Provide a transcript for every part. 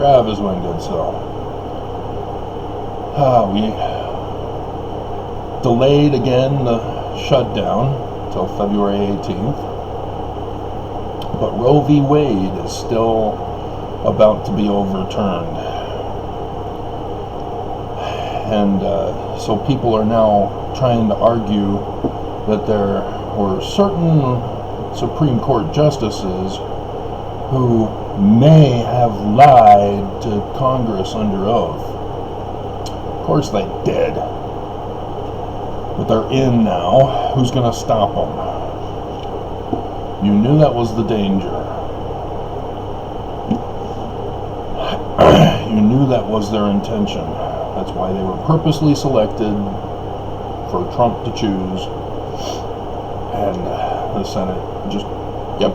Trav is doing good, so. We delayed again the shutdown till February 18th. But Roe v. Wade is still about to be overturned. And so people are now trying to argue that there were certain Supreme Court justices who may have lied to Congress under oath. Of course they did. But they're in now. Who's going to stop them? You knew that was the danger. You knew that was their intention. That's why they were purposely selected for Trump to choose. And the Senate just, yep.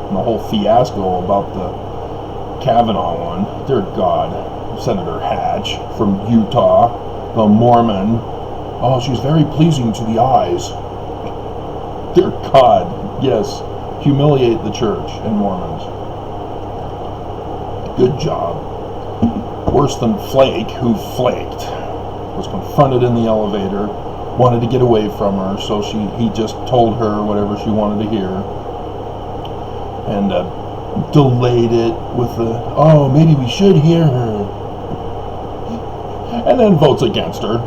And the whole fiasco about the Kavanaugh one. Dear God, Senator Hatch from Utah, the Mormon. Oh, she's very pleasing to the eyes. Dear God, yes. Humiliate the church and Mormons. Good job. Worse than Flake, who flaked. Was confronted in the elevator, wanted to get away from her, so he just told her whatever she wanted to hear. And delayed it with the, oh, maybe we should hear her. And then votes against her.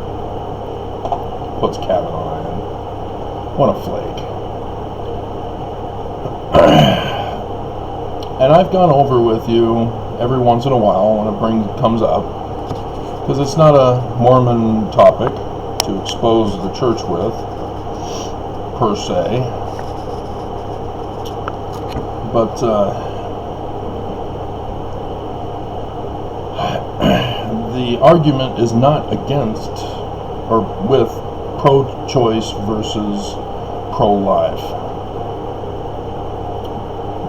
Puts Kavanaugh in. What a flake. And I've gone over with you every once in a while when it comes up, because it's not a Mormon topic to expose the church with, per se. But the argument is not against or with pro-choice versus pro-life.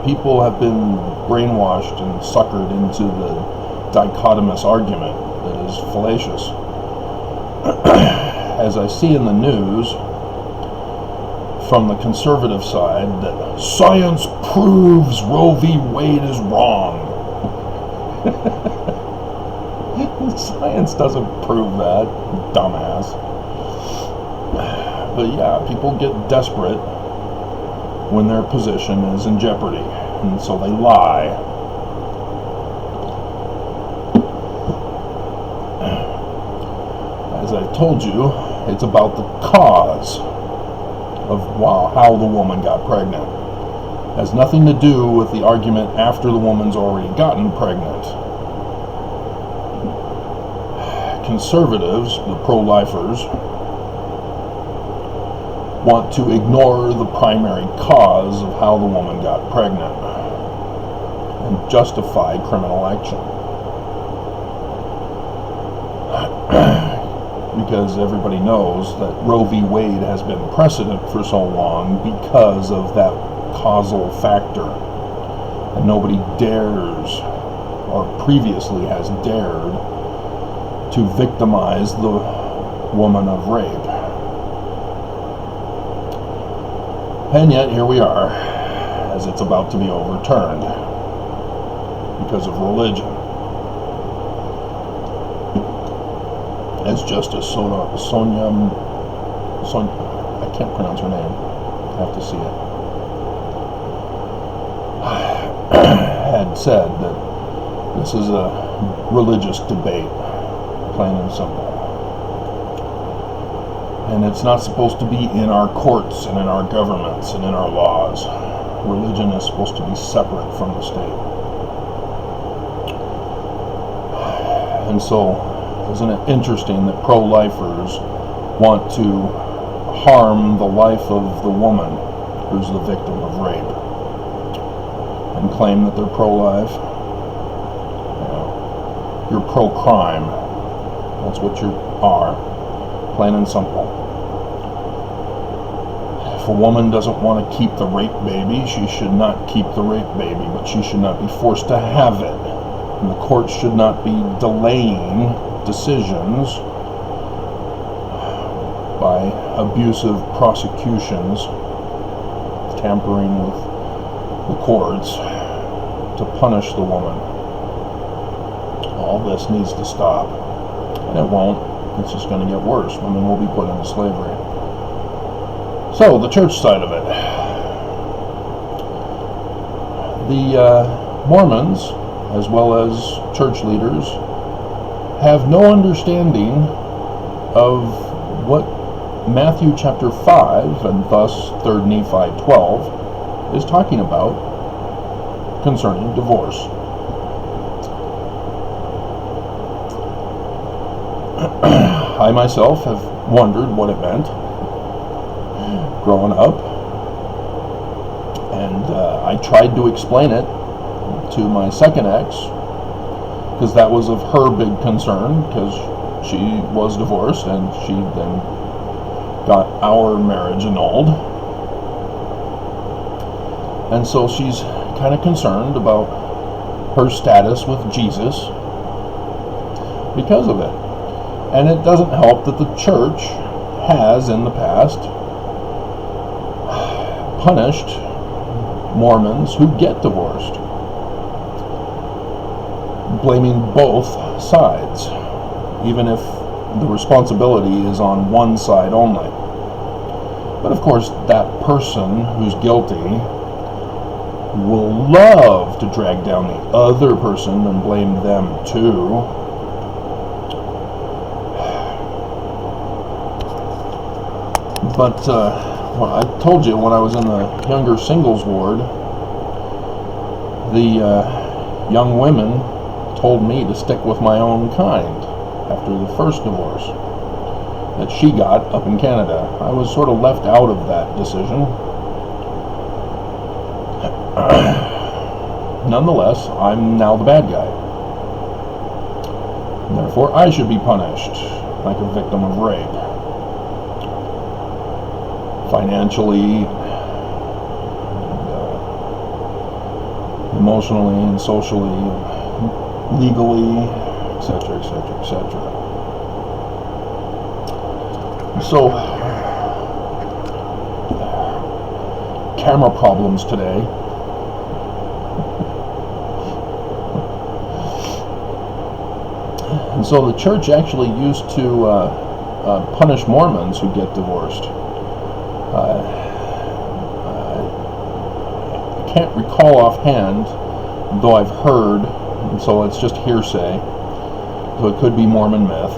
People have been brainwashed and suckered into the dichotomous argument that is fallacious. As I see in the news from the conservative side that science proves Roe v. Wade is wrong. Science doesn't prove that, dumbass. But yeah, people get desperate when their position is in jeopardy, and so they lie. As I told you, it's about the cause of how the woman got pregnant. It has nothing to do with the argument after the woman's already gotten pregnant. Conservatives, the pro-lifers, want to ignore the primary cause of how the woman got pregnant and justify criminal action. Because everybody knows that Roe v. Wade has been precedent for so long because of that causal factor. And nobody dares, or previously has dared, to victimize the woman of rape. And yet here we are, as it's about to be overturned because of religion. As Justice Sonia, I can't pronounce her name, I have to see it, had said that this is a religious debate, plain and simple. And it's not supposed to be in our courts and in our governments and in our laws. Religion is supposed to be separate from the state. And so, isn't it interesting that pro-lifers want to harm the life of the woman who's the victim of rape and claim that they're pro-life? You're pro-crime. That's what you are, plain and simple. If a woman doesn't want to keep the rape baby, she should not keep the rape baby, but she should not be forced to have it. And the court should not be delaying decisions by abusive prosecutions, tampering with the courts to punish the woman. all this needs to stop. And it won't. It's just going to get worse. Women will be put into slavery. So, the church side of it. The Mormons, as well as church leaders, have no understanding of what Matthew chapter 5, and thus 3 Nephi 12, is talking about concerning divorce. I myself have wondered what it meant growing up, and I tried to explain it to my second ex, because that was of her big concern, because she was divorced and she then got our marriage annulled, and so she's kind of concerned about her status with Jesus because of it. And it doesn't help that the church has in the past punished Mormons who get divorced, blaming both sides, even if the responsibility is on one side only. But of course, that person who's guilty will love to drag down the other person and blame them too. But well, I told you when I was in the younger singles ward, the young women told me to stick with my own kind after the first divorce that she got up in Canada. I was sort of left out of that decision. Nonetheless, I'm now the bad guy. Therefore, I should be punished like a victim of rape. Financially, emotionally, and socially, legally, etc., etc., etc. So, camera problems today. And so the church actually used to punish Mormons who get divorced. I can't recall offhand, though I've heard, and so it's just hearsay, so it could be Mormon myth,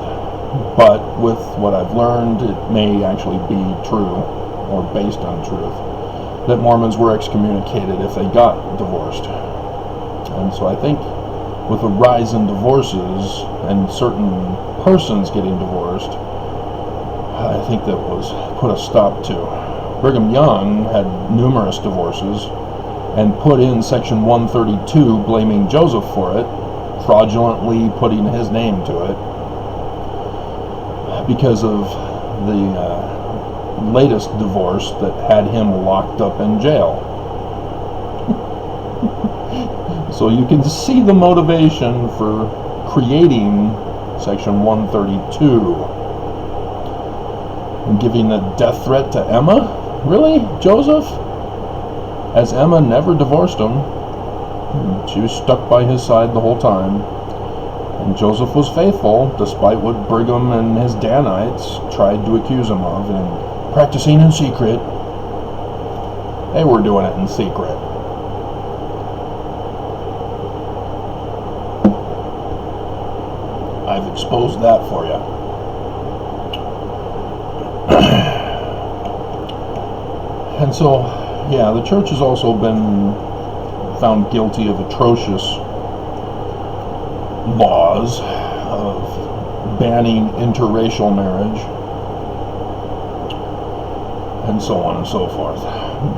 but with what I've learned, it may actually be true, or based on truth, that Mormons were excommunicated if they got divorced. And so I think with the rise in divorces and certain persons getting divorced, I think that was put a stop to. Brigham Young had numerous divorces and put in section 132 blaming Joseph for it, fraudulently putting his name to it, because of the latest divorce that had him locked up in jail. So you can see the motivation for creating section 132 and giving a death threat to Emma. Really? Joseph? As Emma never divorced him. She was stuck by his side the whole time. And Joseph was faithful, despite what Brigham and his Danites tried to accuse him of, and practicing in secret. They were doing it in secret. I've exposed that for you. And so, yeah, the church has also been found guilty of atrocious laws of banning interracial marriage and so on and so forth.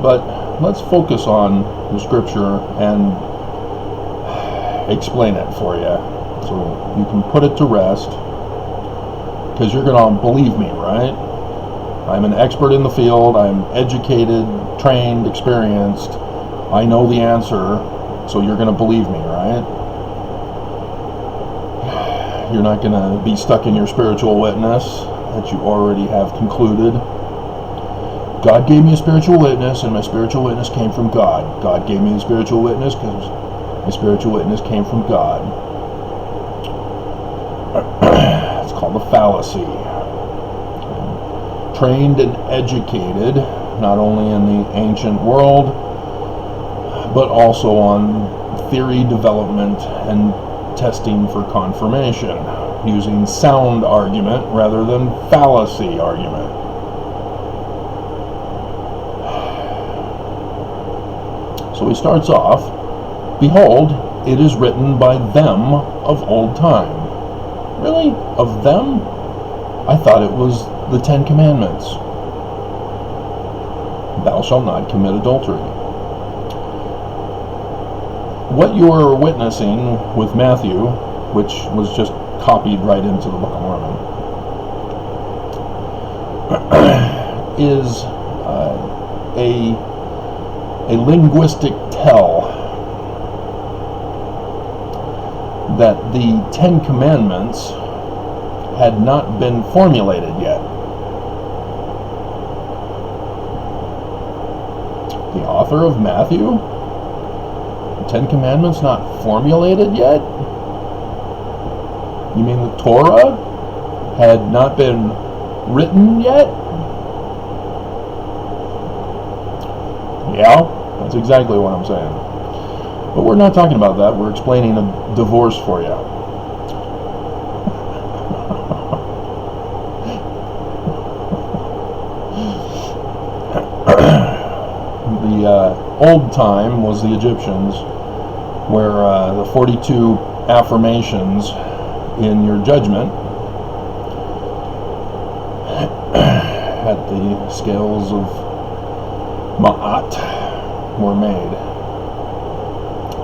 But let's focus on the scripture and explain it for you so you can put it to rest, because you're going to believe me, right? I'm an expert in the field. I'm educated, trained, experienced. I know the answer, so you're going to believe me, right? You're not going to be stuck in your spiritual witness that you already have concluded. God gave me a spiritual witness, and my spiritual witness came from God. God gave me a spiritual witness because my spiritual witness came from God. It's called a fallacy. Trained and educated, not only in the ancient world, but also on theory development and testing for confirmation, using sound argument rather than fallacy argument. So he starts off, "Behold, it is written by them of old time." Really? Of them? I thought it was the 10 Commandments. Thou shalt not commit adultery. What you are witnessing with Matthew, which was just copied right into the Book of Mormon, is a linguistic tell that the 10 Commandments had not been formulated yet. The author of Matthew? The 10 Commandments not formulated yet? You mean the Torah had not been written yet? Yeah, that's exactly what I'm saying. But we're not talking about that. We're explaining a divorce for you. The old time was the Egyptians, where the 42 affirmations in your judgment at the scales of Ma'at were made,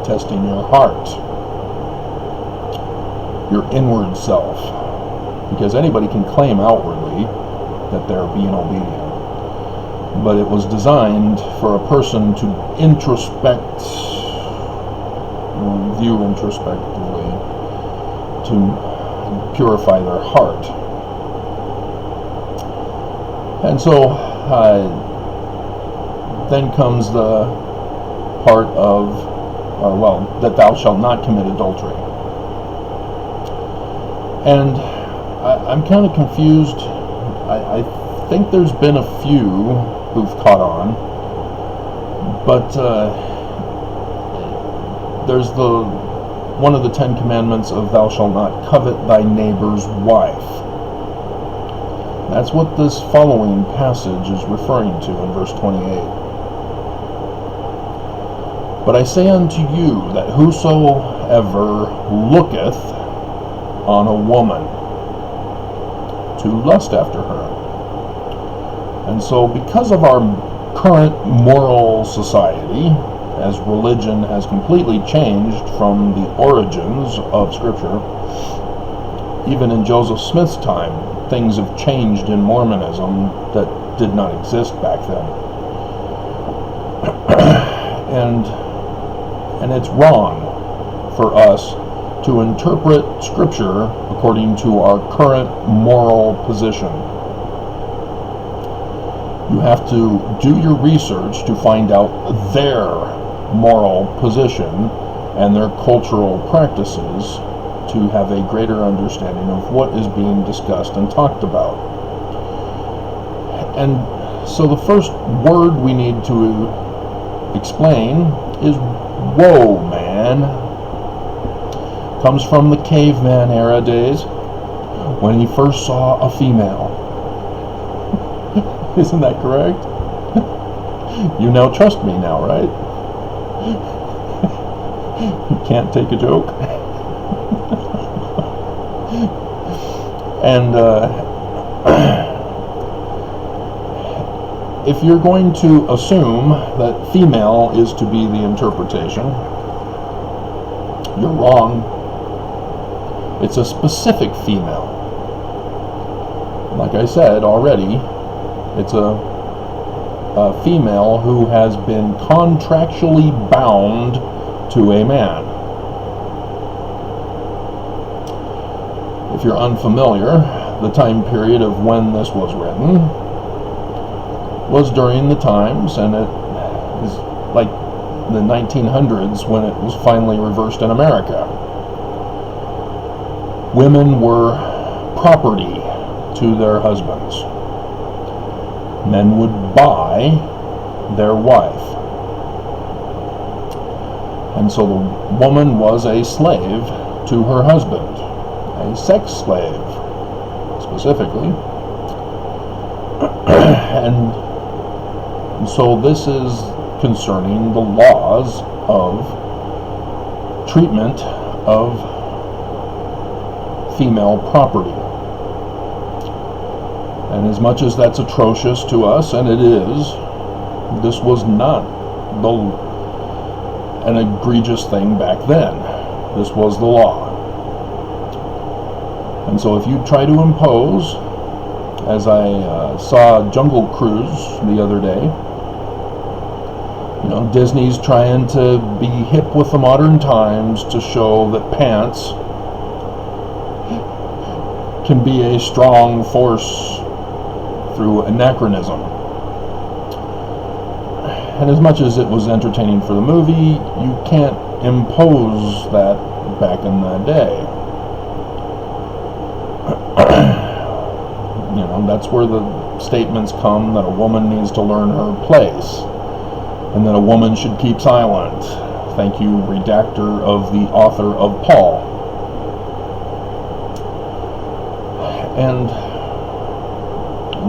testing your heart, your inward self, because anybody can claim outwardly that they're being obedient, but it was designed for a person to introspect, view introspectively, to purify their heart. And so then comes the part of that thou shalt not commit adultery. And I'm kind of confused. I think there's been a few who've caught on, but there's one of the 10 Commandments of thou shalt not covet thy neighbor's wife. That's what this following passage is referring to in verse 28. But I say unto you that whosoever looketh on a woman to lust after her. And so because of our current moral society, as religion has completely changed from the origins of Scripture, even in Joseph Smith's time, things have changed in Mormonism that did not exist back then. And it's wrong for us to interpret Scripture according to our current moral position. You have to do your research to find out their moral position and their cultural practices to have a greater understanding of what is being discussed and talked about. And so the first word we need to explain is "whoa, man." Comes from the caveman era days when he first saw a female. Isn't that correct? You now trust me now, right? You can't take a joke. And if you're going to assume that female is to be the interpretation, you're wrong. It's a specific female. Like I said already, it's a female who has been contractually bound to a man. If you're unfamiliar, the time period of when this was written was during the times, and it is like the 1900s when it was finally reversed in America. women were property to their husbands. Men would buy their wife. And so the woman was a slave to her husband, a sex slave, specifically. And so this is concerning the laws of treatment of female property. And as much as that's atrocious to us, and it is, this was not an egregious thing back then. This was the law. And so if you try to impose, as I saw Jungle Cruise the other day, Disney's trying to be hip with the modern times to show that pants can be a strong force through anachronism. And as much as it was entertaining for the movie, you can't impose that back in that day. That's where the statements come that a woman needs to learn her place, and that a woman should keep silent. Thank you, redactor of the author of Paul. And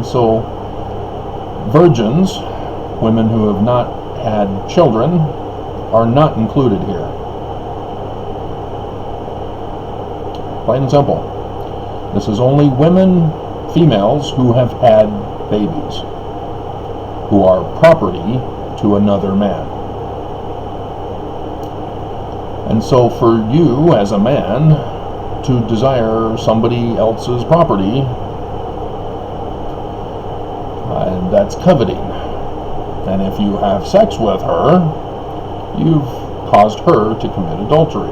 so virgins, women who have not had children, are not included here. Plain and simple. This is only women, females, who have had babies, who are property to another man. And so for you as a man to desire somebody else's property, that's coveting. And if you have sex with her, you've caused her to commit adultery.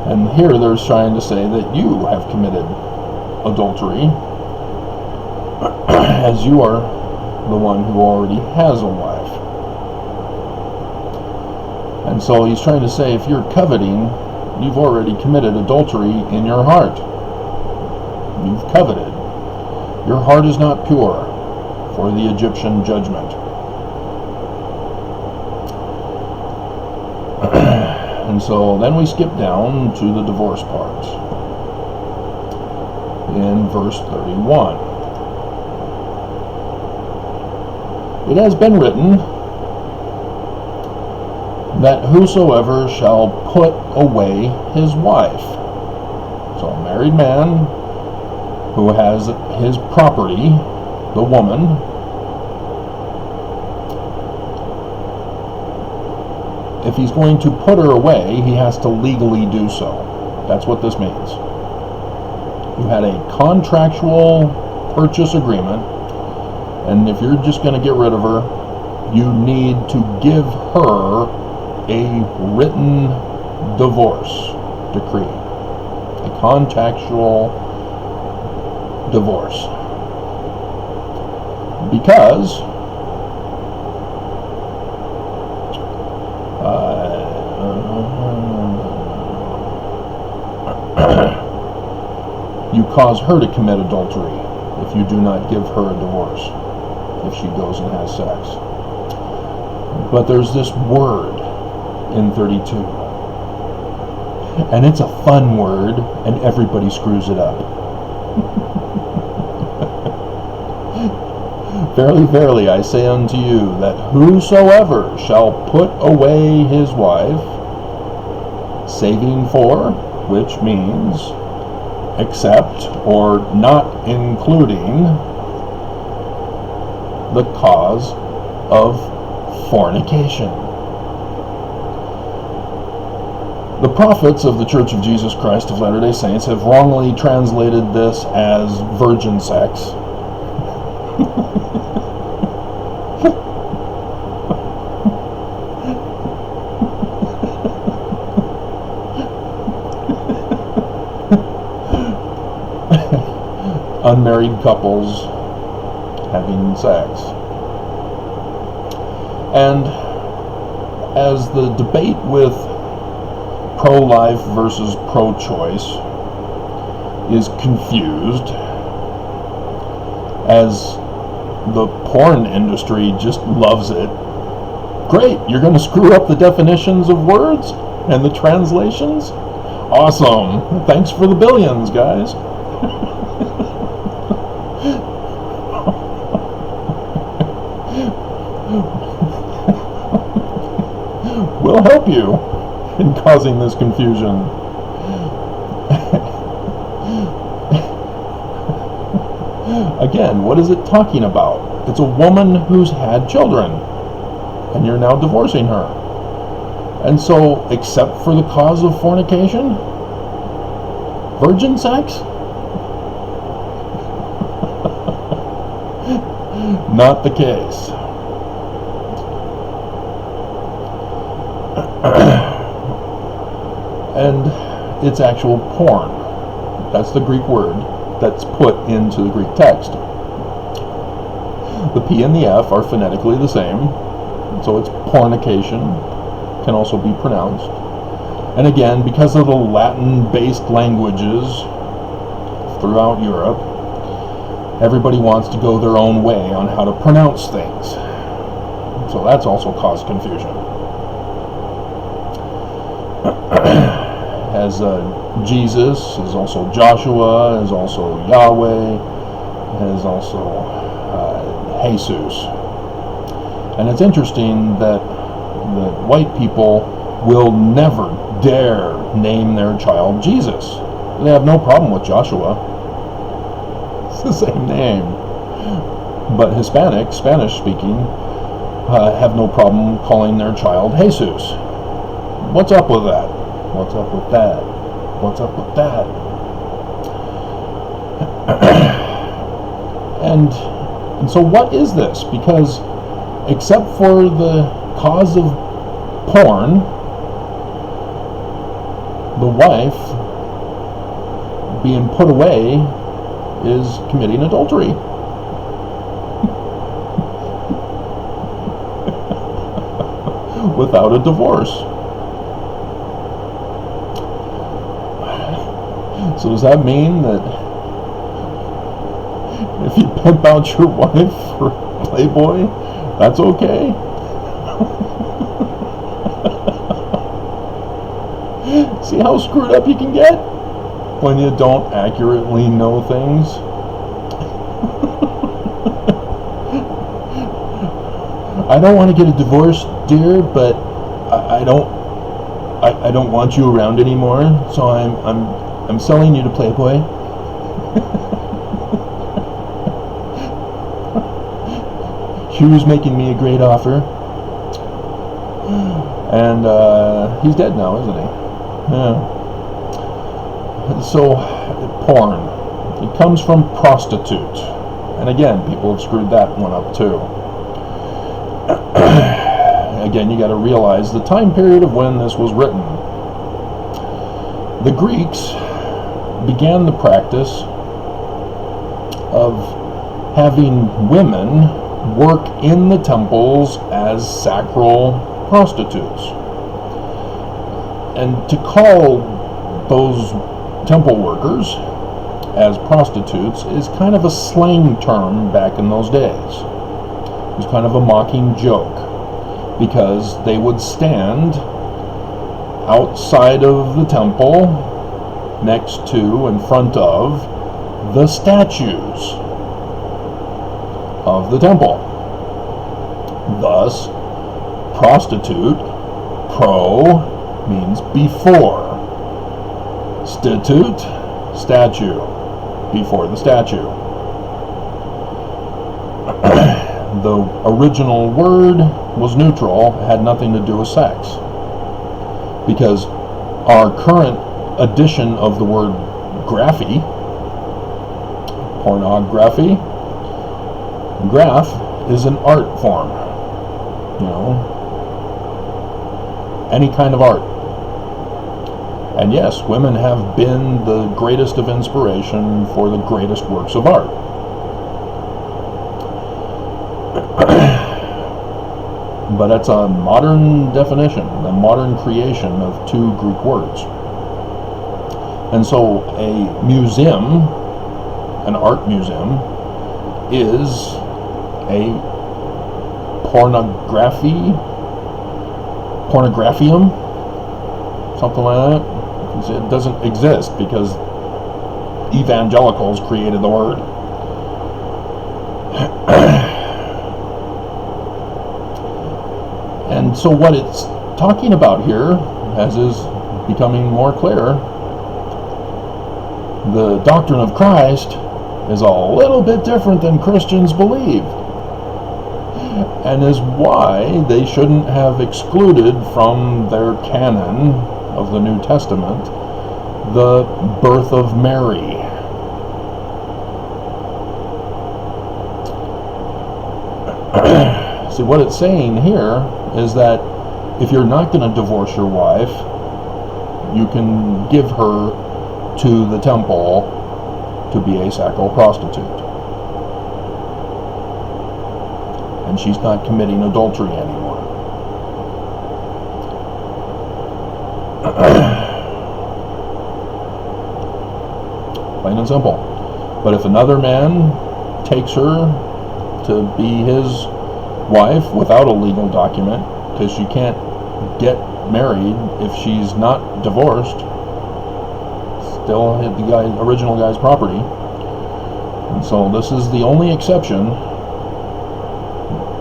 And here they're trying to say that you have committed adultery, as you are the one who already has a wife. And so he's trying to say, if you're coveting, you've already committed adultery in your heart. You've coveted. Your heart is not pure for the Egyptian judgment. And so then we skip down to the divorce part in verse 31. It has been written that whosoever shall put away his wife, so a married man who has his property, the woman, if he's going to put her away, he has to legally do so. That's what this means. You had a contractual purchase agreement, and if you're just going to get rid of her, you need to give her a written divorce decree, a contractual divorce, because you cause her to commit adultery if you do not give her a divorce, if she goes and has sex. But there's this word in 32, and it's a fun word, and everybody screws it up. Verily, verily, I say unto you, that whosoever shall put away his wife, saving for, which means except or not including the cause of fornication. The prophets of the Church of Jesus Christ of Latter-day Saints have wrongly translated this as virgin sex. Unmarried couples having sex. And as the debate with pro-life versus pro-choice is confused, as the porn industry just loves it. Great, you're going to screw up the definitions of words and the translations? Awesome. Thanks for the billions, guys. We'll help you in causing this confusion. Again, what is it talking about? It's a woman who's had children, and you're now divorcing her. And so, except for the cause of fornication? Virgin sex? Not the case. And it's actual porn. That's the Greek word that's put into the Greek text. The P and the F are phonetically the same, so it's pornication, can also be pronounced. And again, because of the Latin-based languages throughout Europe, everybody wants to go their own way on how to pronounce things. So that's also caused confusion. As Jesus is also Joshua, is also Yahweh, is also Jesus. And it's interesting that white people will never dare name their child Jesus. They have no problem with Joshua. It's the same name. But Hispanic, Spanish-speaking, have no problem calling their child Jesus. What's up with that? What's up with that? What's up with that? And so what is this? Because except for the cause of porn, the wife being put away is committing adultery. Without a divorce. So does that mean that if you pimp out your wife for Playboy, that's okay? See how screwed up you can get when you don't accurately know things? I don't want to get a divorce, dear, but I don't want you around anymore, so I'm selling you to Playboy. Hugh's making me a great offer. And he's dead now, isn't he? Yeah. So, porn. It comes from prostitute. And again, people have screwed that one up too. Again, you got to realize the time period of when this was written. The Greeks began the practice of having women work in the temples as sacral prostitutes. And to call those temple workers as prostitutes is kind of a slang term back in those days. It was kind of a mocking joke, because they would stand outside of the temple, next to, in front of, the statues of the temple. Thus, prostitute, pro, means before. Statute, statue, before the statue. The original word was neutral, had nothing to do with sex. Because our current addition of the word graphy, pornography, graph is an art form. You know, any kind of art. And yes, women have been the greatest of inspiration for the greatest works of art. But that's a modern definition, a modern creation of two Greek words. And so a museum, an art museum, is a pornographium, something like that. It doesn't exist because evangelicals created the word. And so what it's talking about here, as is becoming more clear, the doctrine of Christ is a little bit different than Christians believe, and is why they shouldn't have excluded from their canon of the New Testament the birth of Mary. See, what it's saying here is that if you're not going to divorce your wife, you can give her to the temple to be a sacral prostitute. And she's not committing adultery anymore. Plain and simple. But if another man takes her to be his wife without a legal document, because she can't get married if she's not divorced, still the original guy's property. And so this is the only exception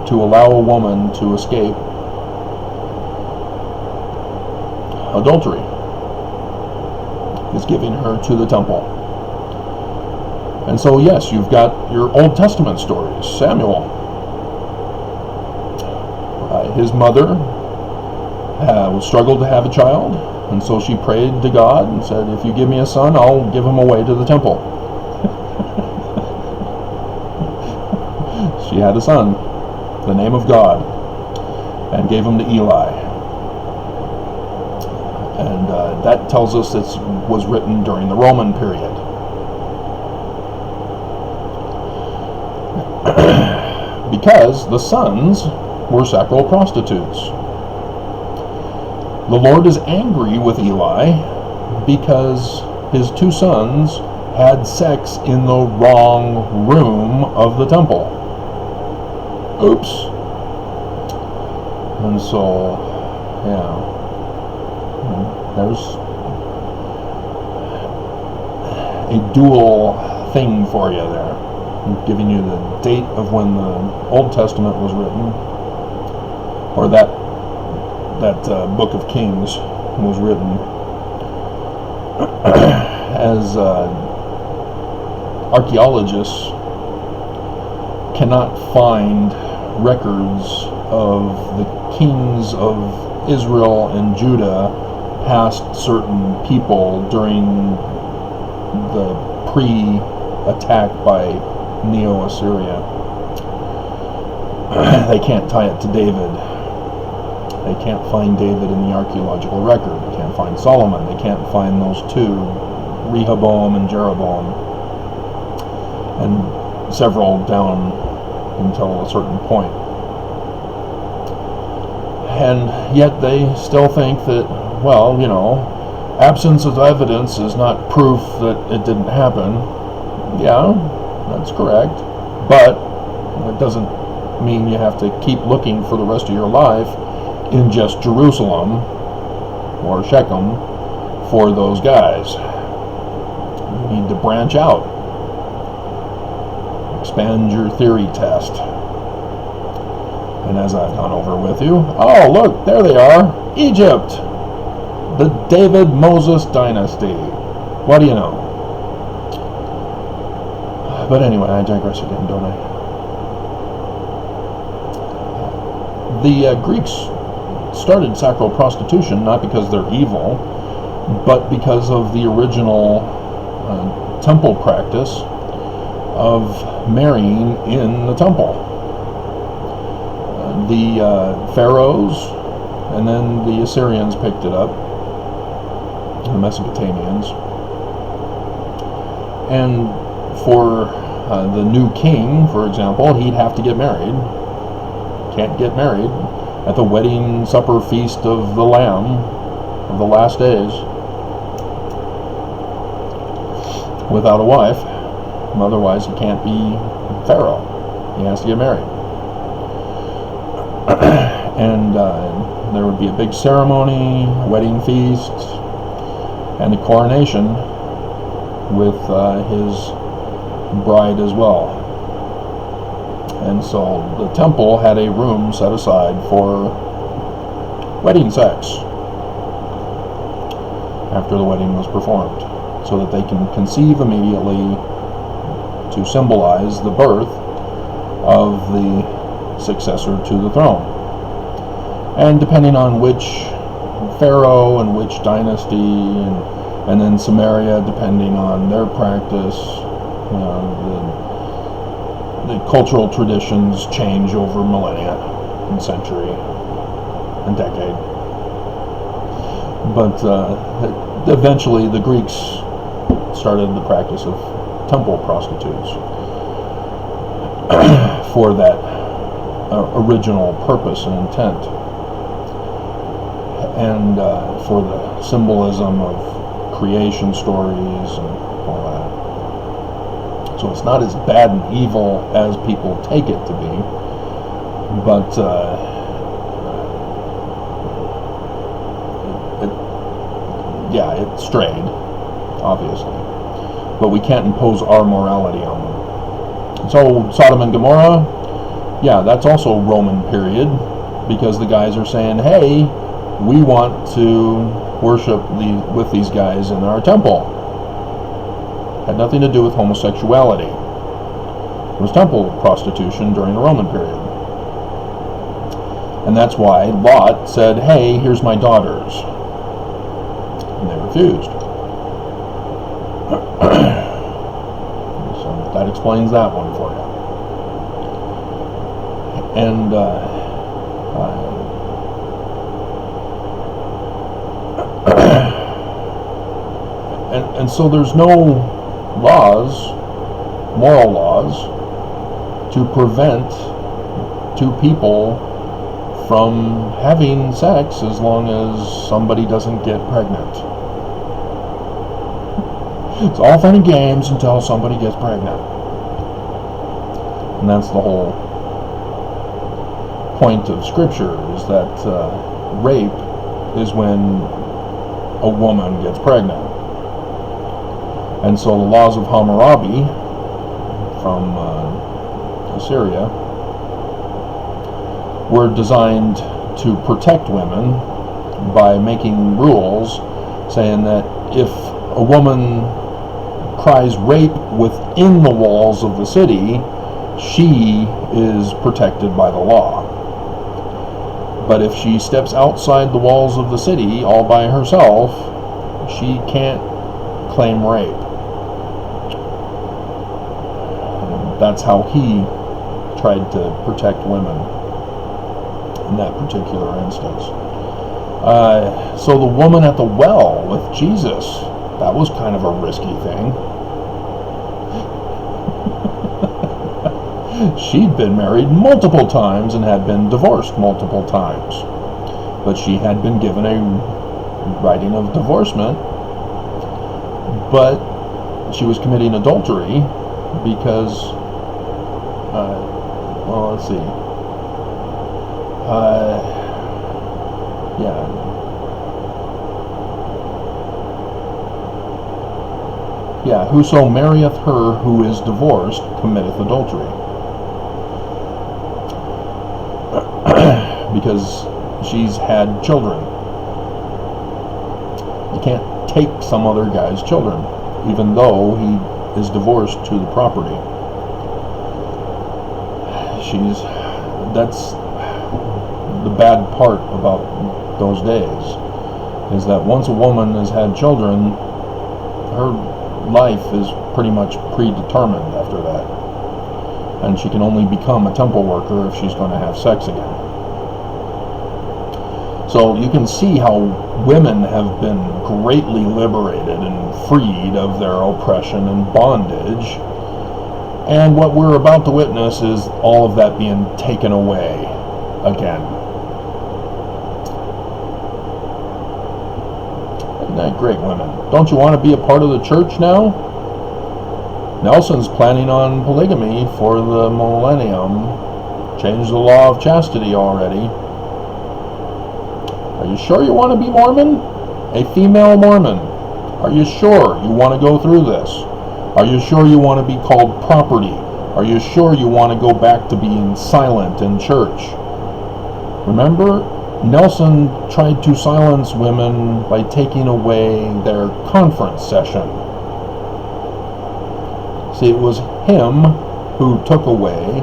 to allow a woman to escape adultery, is giving her to the temple. And so yes, you've got your Old Testament stories. Samuel, his mother struggled to have a child, and so she prayed to God and said, if you give me a son, I'll give him away to the temple. She had a son, the name of God, and gave him to Eli. And that tells us it was written during the Roman period. Because the sons were sacral prostitutes. The Lord is angry with Eli because his two sons had sex in the wrong room of the temple. Oops. And so, yeah, there's a dual thing for you there. I'm giving you the date of when the Old Testament was written, or that Book of Kings was written, as archaeologists cannot find records of the kings of Israel and Judah past certain people during the pre-attack by Neo-Assyria. They can't tie it to David. They can't find David in the archaeological record. They can't find Solomon. They can't find those two, Rehoboam and Jeroboam, and several down until a certain point. And yet they still think that, well, you know, absence of evidence is not proof that it didn't happen. Yeah, that's correct. But it doesn't mean you have to keep looking for the rest of your life in just Jerusalem or Shechem for those guys. You need to branch out. Expand your theory test. And as I've gone over with you, oh look, there they are, Egypt, the David-Moses dynasty. What do you know? But anyway, I digress again, don't I? The Greeks started sacral prostitution not because they're evil, but because of the original temple practice of marrying in the temple. The pharaohs and then the Assyrians picked it up, the Mesopotamians, and for the new king, for example, he'd have to get married. Can't get married at the wedding supper feast of the Lamb of the last days without a wife. Otherwise, he can't be Pharaoh. He has to get married. And there would be a big ceremony, a wedding feast, and a coronation with his bride as well. And so the temple had a room set aside for wedding sex after the wedding was performed, so that they can conceive immediately to symbolize the birth of the successor to the throne. And depending on which pharaoh and which dynasty, and then Samaria, depending on their practice, the cultural traditions change over millennia and century and decade. But eventually the Greeks started the practice of temple prostitutes for that original purpose and intent, and for the symbolism of creation stories and all that. So it's not as bad and evil as people take it to be, but it strayed, obviously. But we can't impose our morality on them. So Sodom and Gomorrah, that's also Roman period, because the guys are saying, hey, we want to worship with these guys in our temple. Had nothing to do with homosexuality. It was temple prostitution during the Roman period. And that's why Lot said, hey, here's my daughters. And they refused. So that explains that one for you. And and so there's no laws, moral laws, to prevent two people from having sex as long as somebody doesn't get pregnant. It's all fun and games until somebody gets pregnant. And that's the whole point of Scripture, is that rape is when a woman gets pregnant. And so the laws of Hammurabi from Assyria were designed to protect women by making rules saying that if a woman cries rape within the walls of the city, she is protected by the law. But if she steps outside the walls of the city all by herself, she can't claim rape. That's how he tried to protect women in that particular instance. So the woman at the well with Jesus, that was kind of a risky thing. She'd been married multiple times and had been divorced multiple times. But she had been given a writing of divorcement, but she was committing adultery because let's see. Whoso marrieth her who is divorced committeth adultery. Because she's had children. You can't take some other guy's children, even though he is divorced to the property. That's the bad part about those days, is that once a woman has had children, her life is pretty much predetermined after that. And she can only become a temple worker if she's going to have sex again. So you can see how women have been greatly liberated and freed of their oppression and bondage. And what we're about to witness is all of that being taken away again. Isn't that great, women? Don't you want to be a part of the church now? Nelson's planning on polygamy for the millennium. Changed the law of chastity already. Are you sure you want to be Mormon? A female Mormon. Are you sure you want to go through this? Are you sure you want to be called property? Are you sure you want to go back to being silent in church? Remember, Nelson tried to silence women by taking away their conference session. See, it was him who took away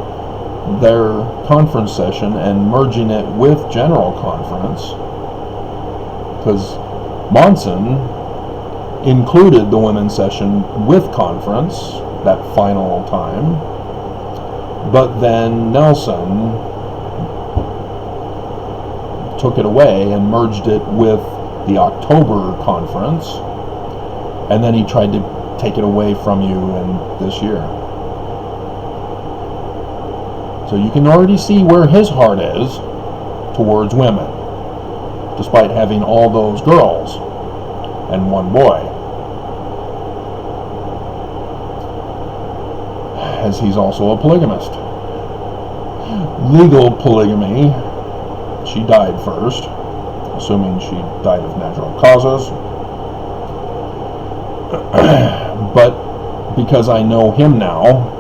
their conference session and merging it with general conference, because Monson included the women's session with conference that final time, but then Nelson took it away and merged it with the October conference, and then he tried to take it away from you in this year. So you can already see where his heart is towards women, despite having all those girls and one boy, as he's also a polygamist. Legal polygamy, she died first, assuming she died of natural causes. But because I know him now,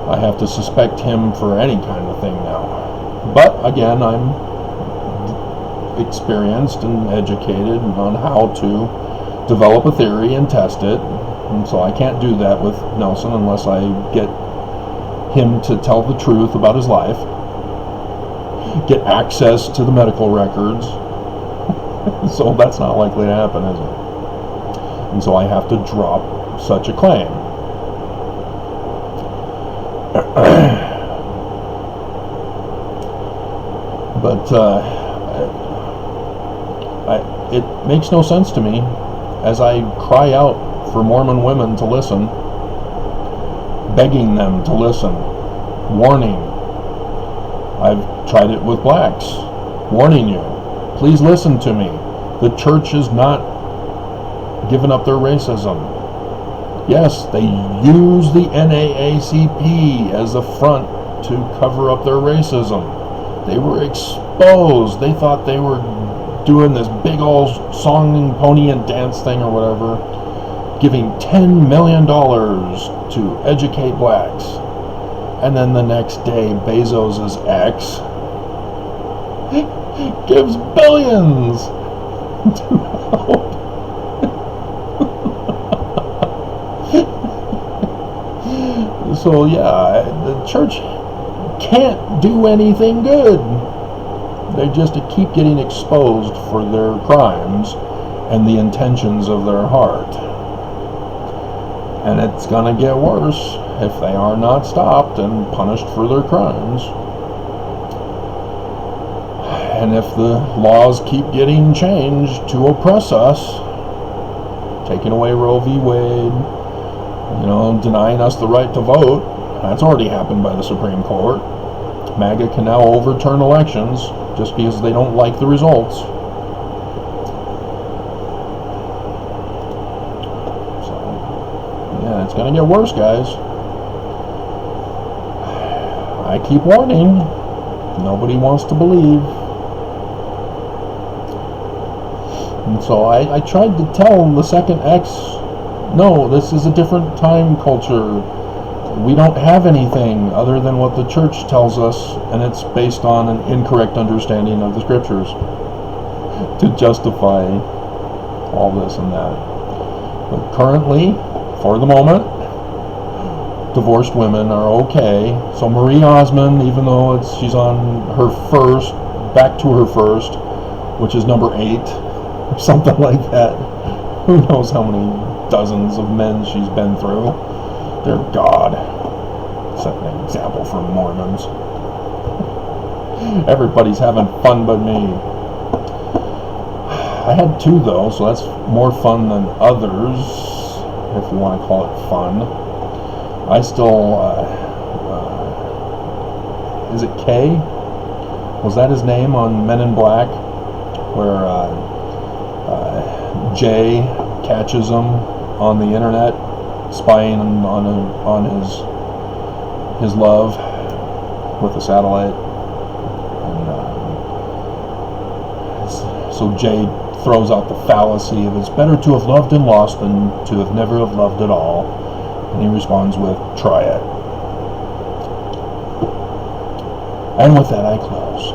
I have to suspect him for any kind of thing now. But again, I'm experienced and educated on how to develop a theory and test it, and so I can't do that with Nelson unless I get him to tell the truth about his life, get access to the medical records. So that's not likely to happen, is it? And so I have to drop such a claim. But it makes no sense to me as I cry out for Mormon women to listen, begging them to listen, warning. I've tried it with blacks, warning you, please listen to me. The church has not given up their racism. Yes, they use the NAACP as a front to cover up their racism. They were exposed. They thought they were doing this big old song and pony and dance thing or whatever, giving $10 million to educate blacks. And then the next day, Bezos' ex gives billions to help. So yeah, the church can't do anything good. They just keep getting exposed for their crimes and the intentions of their heart. And it's going to get worse if they are not stopped and punished for their crimes. And if the laws keep getting changed to oppress us, taking away Roe v. Wade, denying us the right to vote, that's already happened by the Supreme Court. MAGA can now overturn elections just because they don't like the results. So, yeah, it's going to get worse, guys. I keep warning. Nobody wants to believe. And so I tried to tell the second ex, no, this is a different time culture. We don't have anything other than what the church tells us, and it's based on an incorrect understanding of the scriptures to justify all this and that. But currently, for the moment, divorced women are okay. So Marie Osmond, even though she's on her first, back to her first, which is number 8, or something like that. Who knows how many dozens of men she's been through. Dear God, set an example for Mormons. Everybody's having fun but me. I had 2 though, so that's more fun than others, if you want to call it fun. I still, is it K? Was that his name on Men in Black? where Jay catches him on the internet, spying on his love with a satellite, and so Jay throws out the fallacy of it's better to have loved and lost than to have never have loved at all, and he responds with try it. And with that I close.